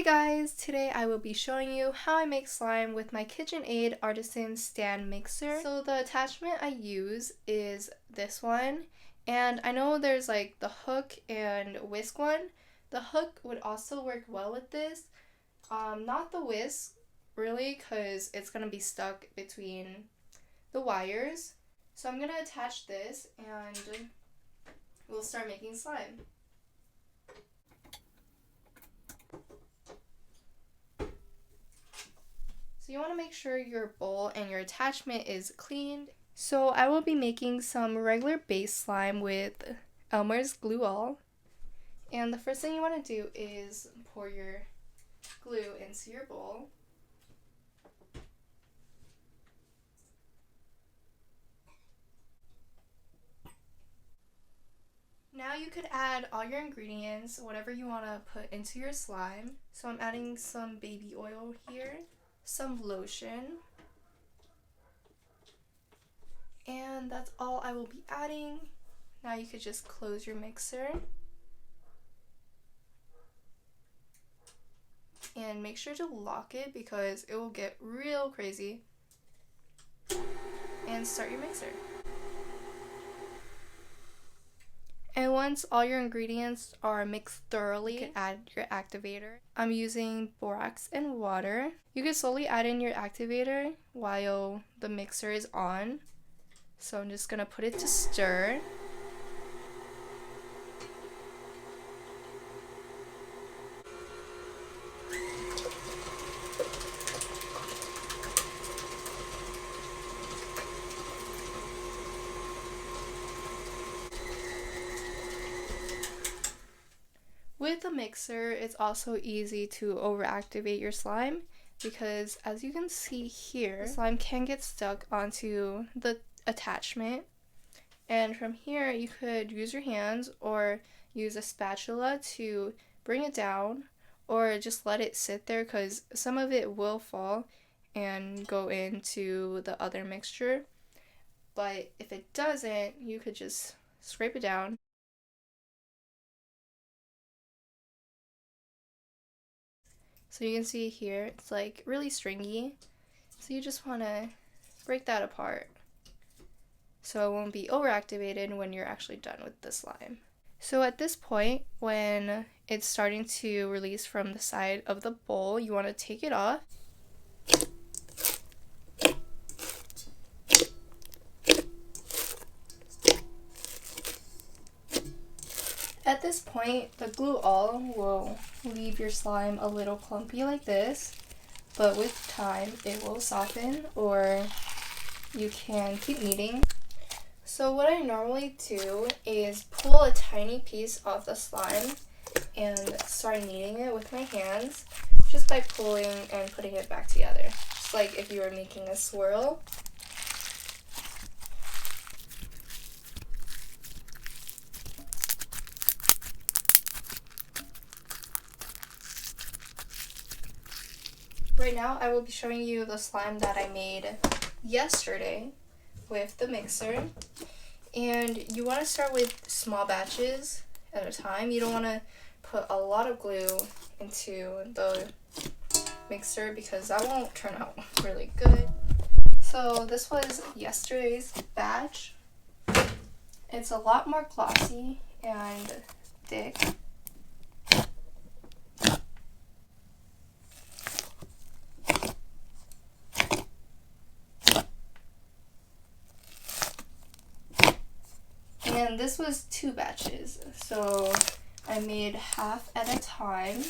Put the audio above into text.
Hey guys, today I will be showing you how I make slime with my KitchenAid Artisan stand mixer. So the attachment I use is this one, and I know there's like the hook and whisk one. The hook would also work well with this, not the whisk really, because it's gonna be stuck between the wires. So I'm gonna attach this and we'll start making slime. So you want to make sure your bowl and your attachment is cleaned. So I will be making some regular base slime with 𝕠𝕚𝕚𝕟𝕒𝕚. And the first thing you want to do is pour your glue into your bowl. Now you could add all your ingredients, whatever you want to put into your slime. So I'm adding some baby oil here, some lotion, and that's all I will be adding. Now you could just close your mixer and make sure to lock it because it will get real crazy, and start your mixer. And once all your ingredients are mixed thoroughly, you can add your activator. I'm using borax and water. You can slowly add in your activator while the mixer is on. So I'm just gonna put it to stir. With the mixer, it's also easy to overactivate your slime because, as you can see here, the slime can get stuck onto the attachment. And from here, you could use your hands or use a spatula to bring it down, or just let it sit there because some of it will fall and go into the other mixture. But if it doesn't, you could just scrape it down. So you can see here, it's like really stringy. So you just want to break that apart so it won't be overactivated when you're actually done with the slime. So at this point, when it's starting to release from the side of the bowl, you want to take it off. At this point, the glue-all will leave your slime a little clumpy like this, but with time it will soften, or you can keep kneading. So what I normally do is pull a tiny piece off the slime and start kneading it with my hands, just by pulling and putting it back together, just like if you were making a swirl. Right now, I will be showing you the slime that I made yesterday with the mixer. And you want to start with small batches at a time. You don't want to put a lot of glue into the mixer because that won't turn out really good. So this was yesterday's batch. It's a lot more glossy and thick. And this was 2 batches, so I made half at a time.